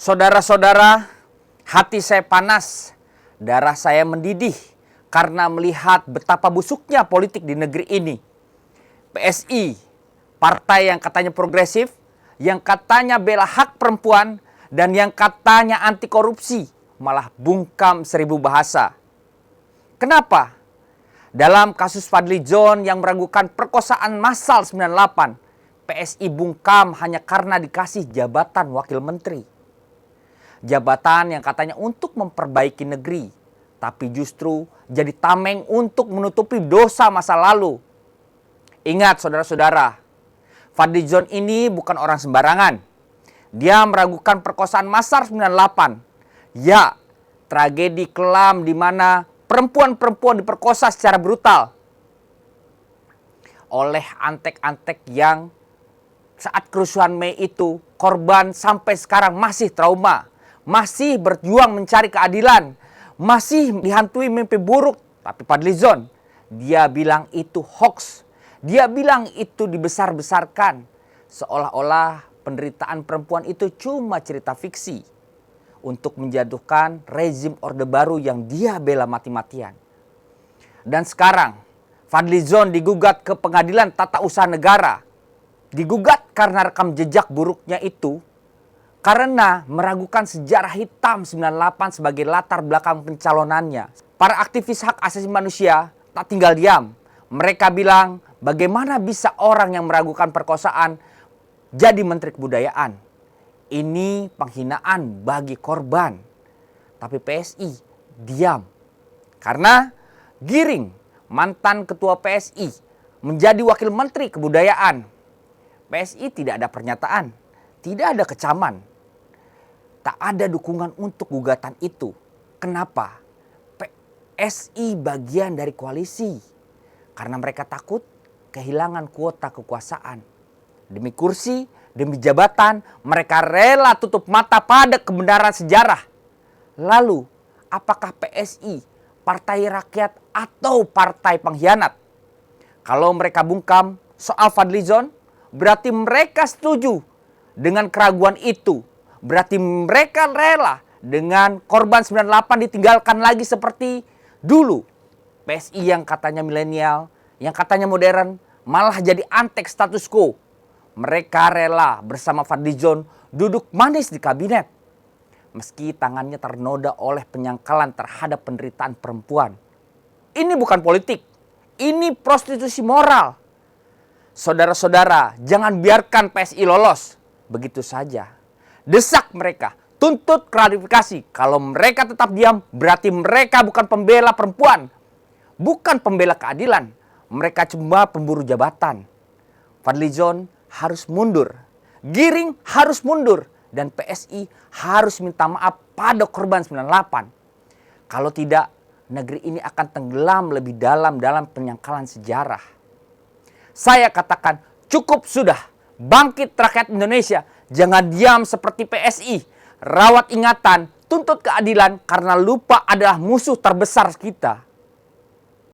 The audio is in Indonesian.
Saudara-saudara, hati saya panas, darah saya mendidih karena melihat betapa busuknya politik di negeri ini. PSI, partai yang katanya progresif, yang katanya bela hak perempuan, dan yang katanya anti korupsi, malah bungkam seribu bahasa. Kenapa? Dalam kasus Fadly Zon yang meragukan perkosaan massal 98, PSI bungkam hanya karena dikasih jabatan wakil menteri. Jabatan yang katanya untuk memperbaiki negeri, tapi justru jadi tameng untuk menutupi dosa masa lalu. Ingat saudara-saudara, Fadly Zon ini bukan orang sembarangan. Dia meragukan perkosaan massal 98. Ya, tragedi kelam di mana perempuan-perempuan diperkosa secara brutal oleh antek-antek yang saat kerusuhan Mei itu korban sampai sekarang masih trauma. Masih berjuang mencari keadilan, masih dihantui mimpi buruk. Tapi Fadly Zon, dia bilang itu hoax. Dia bilang itu dibesar-besarkan. Seolah-olah penderitaan perempuan itu cuma cerita fiksi untuk menjatuhkan rezim Orde Baru yang dia bela mati-matian. Dan sekarang Fadly Zon digugat ke Pengadilan Tata Usaha Negara. Digugat karena rekam jejak buruknya itu, karena meragukan sejarah hitam 98 sebagai latar belakang pencalonannya. Para aktivis hak asasi manusia tak tinggal diam. Mereka bilang, bagaimana bisa orang yang meragukan perkosaan jadi Menteri Kebudayaan? Ini penghinaan bagi korban. Tapi PSI diam. Karena Giring, mantan ketua PSI, menjadi wakil Menteri Kebudayaan. PSI tidak ada pernyataan, tidak ada kecaman. Tak ada dukungan untuk gugatan itu. Kenapa? PSI bagian dari koalisi. Karena mereka takut kehilangan kuota kekuasaan. Demi kursi, demi jabatan, mereka rela tutup mata pada kebenaran sejarah. Lalu, apakah PSI partai rakyat atau partai pengkhianat? Kalau mereka bungkam soal Fadly Zon, berarti mereka setuju dengan keraguan itu. Berarti mereka rela dengan korban 98 ditinggalkan lagi seperti dulu. PSI yang katanya milenial, yang katanya modern, malah jadi antek status quo. Mereka rela bersama Fadly Zon duduk manis di kabinet. Meski tangannya ternoda oleh penyangkalan terhadap penderitaan perempuan. Ini bukan politik, ini prostitusi moral. Saudara-saudara, jangan biarkan PSI lolos begitu saja. Desak mereka, tuntut klarifikasi. Kalau mereka tetap diam, berarti mereka bukan pembela perempuan, bukan pembela keadilan. Mereka cuma pemburu jabatan. Fadly Zon harus mundur, Giring harus mundur, dan PSI harus minta maaf pada korban 98. Kalau tidak, negeri ini akan tenggelam lebih dalam penyangkalan sejarah. Saya katakan cukup sudah. Bangkit rakyat Indonesia. Jangan diam seperti PSI. Rawat ingatan, tuntut keadilan karena lupa adalah musuh terbesar kita.